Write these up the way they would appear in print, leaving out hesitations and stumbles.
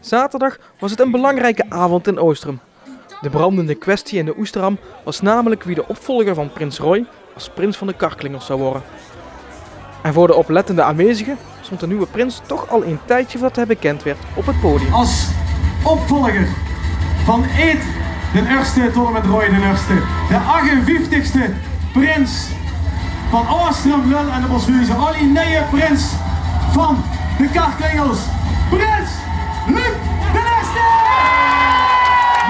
Zaterdag was het een belangrijke avond in Oostrum. De brandende kwestie in de Oesterham was namelijk wie de opvolger van prins Roy als prins van de Karklingers zou worden. En voor de oplettende aanwezigen stond de nieuwe prins toch al een tijdje voordat hij bekend werd op het podium. Als opvolger van Ed den Eerste tot en met Roy den Eerste, de 58ste prins van Oostrum, Lul en de Boshuizen, Olly nieuwe prins van de Karklingers, prins Luc den Eerste!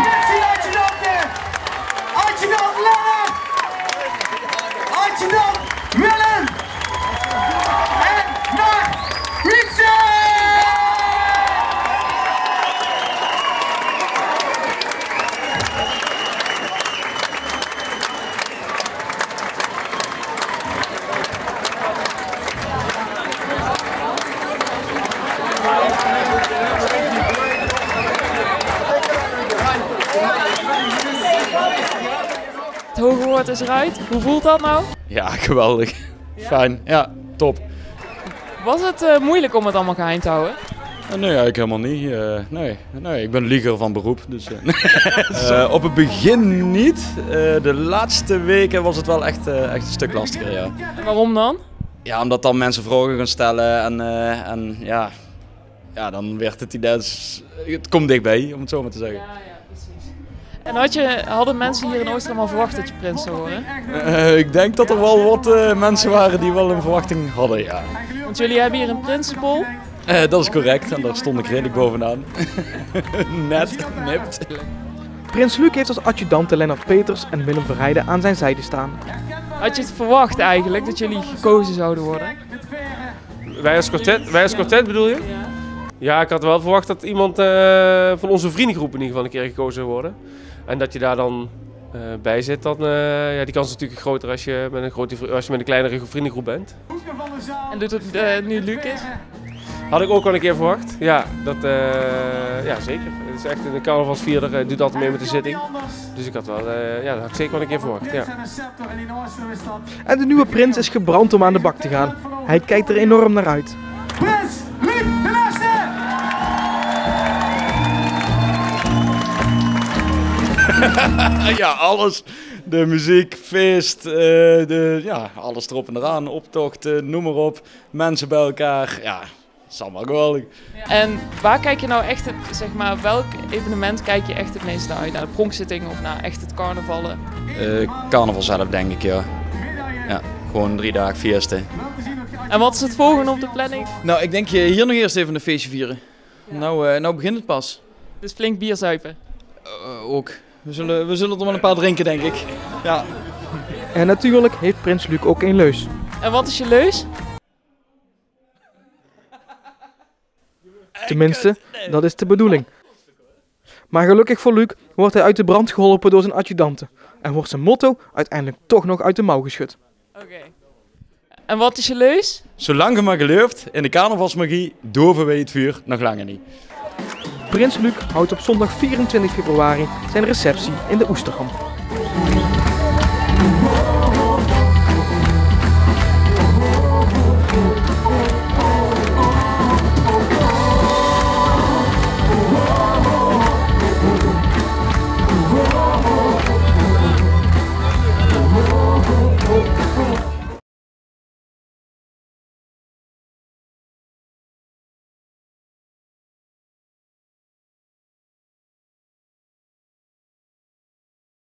Merci adjudant! Adjudant Lennart! Adjudant Willem! En naar Richard! Het hoge woord is eruit. Hoe voelt dat nou? Ja, geweldig. Ja? Fijn. Ja, top. Was het moeilijk om het allemaal geheim te houden? Nee, eigenlijk helemaal niet. Nee, ik ben lieger van beroep. Dus, op het begin niet. De laatste weken was het wel echt een stuk lastiger, ja. En waarom dan? Ja, omdat dan mensen vragen gaan stellen en ja, dan werd het idee, het komt dichtbij, om het zo maar te zeggen. Ja, precies. En hadden mensen hier in Oostrum al verwacht dat je prins zou worden? Ik denk dat er wel wat mensen waren die wel een verwachting hadden, ja. Want jullie hebben hier een prinsenbol. Dat is correct en daar stond ik redelijk bovenaan. Net, nipt. Prins Luc heeft als adjudanten Lennart Peters en Willem Verheijden aan zijn zijde staan. Had je het verwacht eigenlijk dat jullie gekozen zouden worden? Wij als kwartet bedoel je? Ja. Ja, ik had wel verwacht dat iemand van onze vriendengroep in ieder geval een keer gekozen zou worden. En dat je daar dan bij zit, dan, die kans is natuurlijk groter als je met een kleinere vriendengroep bent. En doet het nu Luc is? Had ik ook wel een keer verwacht. Ja, ja zeker. Het is echt een carnavalsvierder, doet altijd mee met de zitting. Dus ik had wel, dat had ik zeker wel een keer verwacht. Ja. En de nieuwe prins is gebrand om aan de bak te gaan. Hij kijkt er enorm naar uit. Prins Luc den Eerste! Ja, alles. De muziek, feest, alles erop en eraan. Optochten, noem maar op. Mensen bij elkaar. Ja, dat is allemaal geweldig. En waar kijk je nou echt, welk evenement kijk je echt het meest naar uit? Naar de pronkzitting of naar echt het carnavallen? Carnaval zelf, denk ik, ja. Ja, gewoon 3 dagen fiesta. En wat is het volgende op de planning? Nou, ik denk hier nog eerst even een feestje vieren. Ja. Nou begint het pas. Dus flink bier zuipen? Ook. We zullen er wel een paar drinken, denk ik. Ja. En natuurlijk heeft prins Luc ook een leus. En wat is je leus? Tenminste, dat is de bedoeling. Maar gelukkig voor Luc wordt hij uit de brand geholpen door zijn adjudanten. En wordt zijn motto uiteindelijk toch nog uit de mouw geschud. Oké. En wat is je leus? Zolang je maar gelooft in de carnavalsmagie, doven wij het vuur nog langer niet. Prins Luc houdt op zondag 24 februari zijn receptie in de Oesterham.